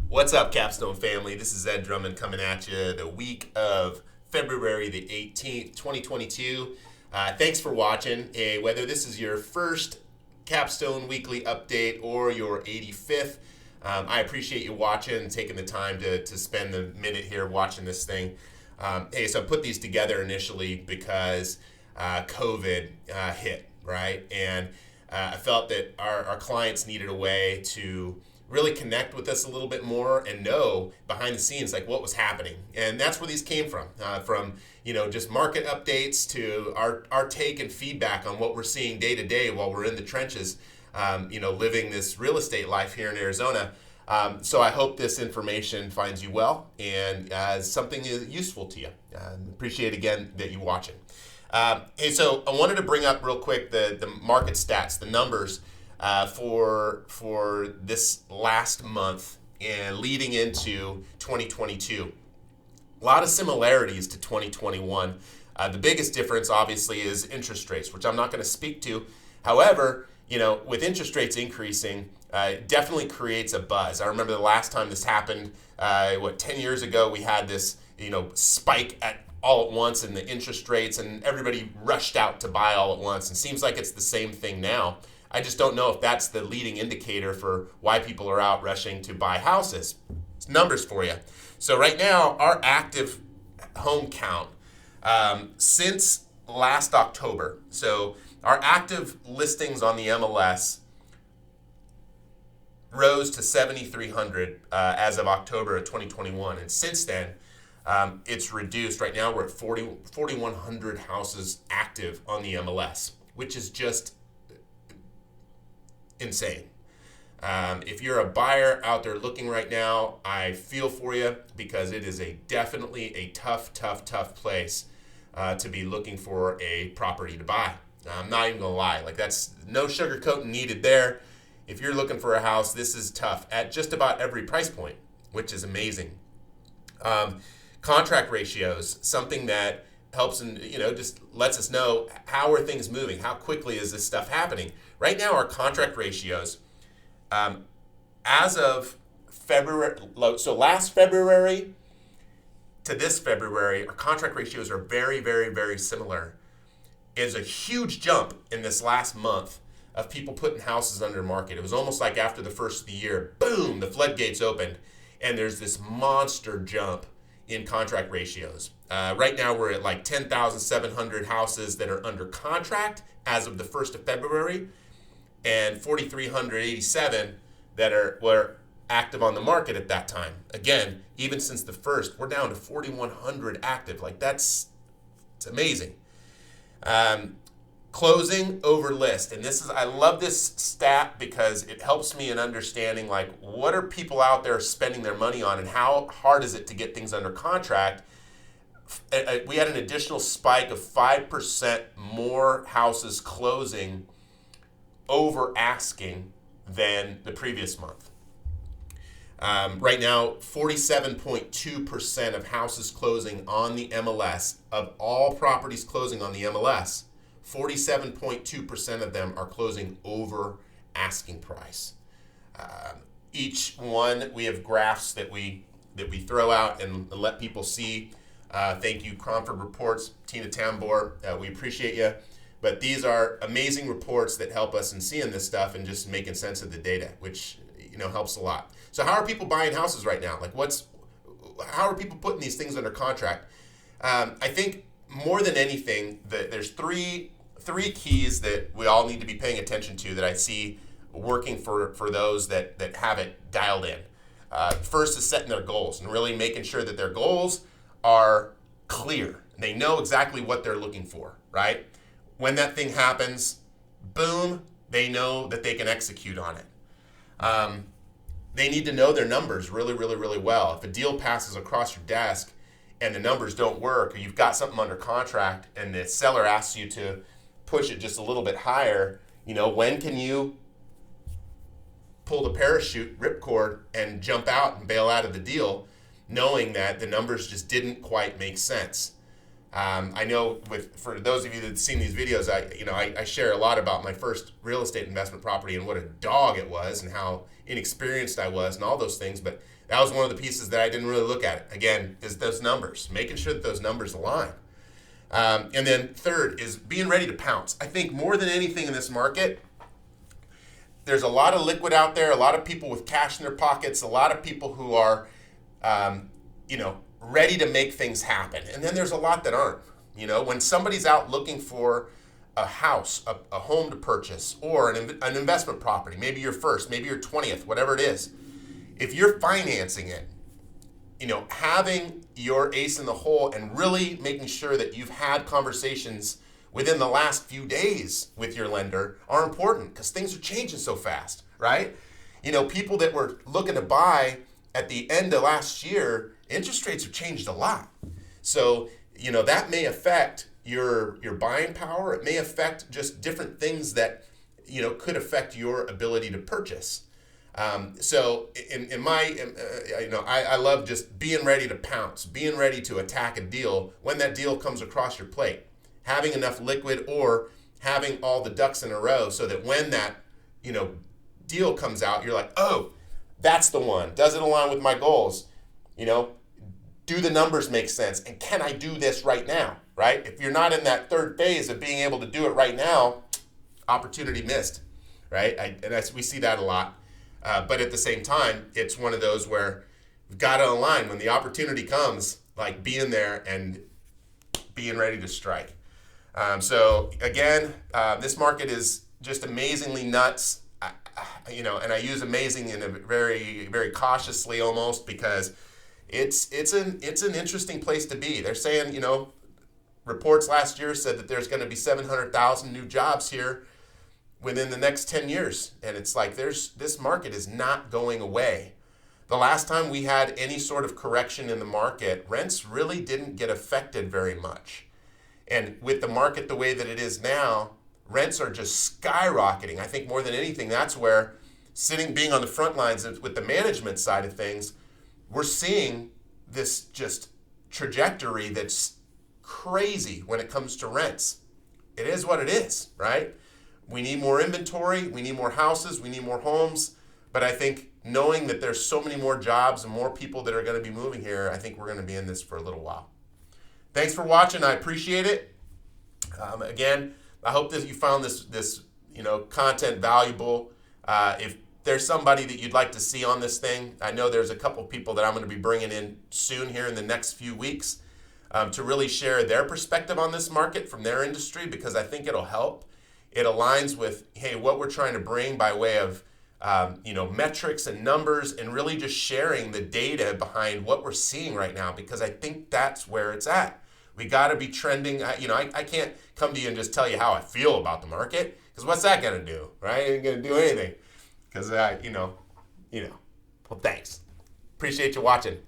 What's up, Capstone family? This is Ed Drummond coming at you the week of February the 18th, 2022. Thanks for watching. Whether this is your first Capstone weekly update or your 85th, I appreciate you watching and taking the time to spend the minute here watching this thing. So I put these together initially because COVID hit, right? And I felt that our clients needed a way to really connect with us a little bit more and know behind the scenes like what was happening. And that's where these came from just market updates to our take and feedback on what we're seeing day to day while we're in the trenches, living this real estate life here in Arizona. So I hope this information finds you well and something useful to you. Appreciate again that you watching. So I wanted to bring up real quick the market stats, the numbers for this last month and leading into 2022. A lot of similarities to 2021. The biggest difference, obviously, is interest rates, which I'm not going to speak to. However, with interest rates increasing, it definitely creates a buzz. I remember the last time this happened, 10 years ago, we had this, spike all at once in the interest rates, and everybody rushed out to buy all at once. And seems like it's the same thing now. I just don't know if that's the leading indicator for why people are out rushing to buy houses. It's numbers for you. So right now, our active home count since last October. So our active listings on the MLS rose to 7,300 as of October of 2021. And since then, it's reduced. Right now, we're at 4,100 houses active on the MLS, which is just insane. If you're a buyer out there looking right now, I feel for you because it is definitely a tough place to be looking for a property to buy. I'm not even gonna lie, that's no sugarcoating needed there. If you're looking for a house, this is tough at just about every price point, which is amazing. Contract ratios, something that helps and just lets us know how are things moving, how quickly is this stuff happening. Right now, our contract ratios, as of February, so last February to this February, our contract ratios are very, very, very similar. There's a huge jump in this last month of people putting houses under market. It was almost like after the first of the year, boom, the floodgates opened, and there's this monster jump in contract ratios. Right now, we're at like 10,700 houses that are under contract as of the 1st of February, and 4,387 that were active on the market at that time. Again, even since the 1st, we're down to 4,100 active. It's amazing. Closing over list. And I love this stat because it helps me in understanding what are people out there spending their money on and how hard is it to get things under contract. We had an additional spike of 5% more houses closing over asking than the previous month. Right now, 47.2% of houses closing on the MLS, of all properties closing on the MLS, 47.2% of them are closing over asking price. Each one, we have graphs that we throw out and let people see. Thank you, Cromford Reports, Tina Tambor. We appreciate you. But these are amazing reports that help us in seeing this stuff and just making sense of the data, which helps a lot. So how are people buying houses right now? How are people putting these things under contract? I think more than anything, there's three keys that we all need to be paying attention to that I see working for those that have it dialed in. First is setting their goals and really making sure that their goals are clear. They know exactly what they're looking for, right? When that thing happens, boom, they know that they can execute on it. They need to know their numbers really, really, really well. If a deal passes across your desk and the numbers don't work, or you've got something under contract and the seller asks you to push it just a little bit higher, when can you pull the parachute ripcord and jump out and bail out of the deal, knowing that the numbers just didn't quite make sense. I know for those of you that have seen these videos, I share a lot about my first real estate investment property and what a dog it was and how inexperienced I was and all those things, but that was one of the pieces that I didn't really look at. Again, is those numbers, making sure that those numbers align. And then third is being ready to pounce. I think more than anything in this market, there's a lot of liquid out there, a lot of people with cash in their pockets, a lot of people who are, ready to make things happen. And then there's a lot that aren't. When somebody's out looking for a house, a home to purchase, or an investment property, maybe your first, maybe your 20th, whatever it is, if you're financing it, having your ace in the hole and really making sure that you've had conversations within the last few days with your lender are important because things are changing so fast, right? People that were looking to buy at the end of last year, interest rates have changed a lot. So, that may affect your buying power. It may affect just different things that, could affect your ability to purchase. So I love just being ready to pounce, being ready to attack a deal when that deal comes across your plate, having enough liquid or having all the ducks in a row so that when that, deal comes out, you're like, oh, that's the one. Does it align with my goals? Do the numbers make sense? And can I do this right now, right? If you're not in that third phase of being able to do it right now, opportunity missed, right? We see that a lot. But at the same time, it's one of those where we've got to align when the opportunity comes, like being there and being ready to strike. So again, this market is just amazingly nuts, and I use amazing in a very, very cautiously almost because it's an interesting place to be. They're saying, reports last year said that there's going to be 700,000 new jobs here within the next 10 years. And it's like this market is not going away. The last time we had any sort of correction in the market, rents really didn't get affected very much. And with the market the way that it is now, rents are just skyrocketing. I think more than anything, that's where being on the front lines with the management side of things, we're seeing this just trajectory that's crazy when it comes to rents. It is what it is, right? We need more inventory, we need more houses, we need more homes, but I think knowing that there's so many more jobs and more people that are going to be moving here, I think we're going to be in this for a little while. Thanks for watching. I appreciate it. Again, I hope that you found this content valuable. If there's somebody that you'd like to see on this thing, I know there's a couple people that I'm going to be bringing in soon here in the next few weeks to really share their perspective on this market from their industry because I think it'll help. It aligns with, what we're trying to bring by way of, metrics and numbers and really just sharing the data behind what we're seeing right now because I think that's where it's at. We got to be trending. I can't come to you and just tell you how I feel about the market because what's that going to do, right? It ain't going to do anything because, well, thanks. Appreciate you watching.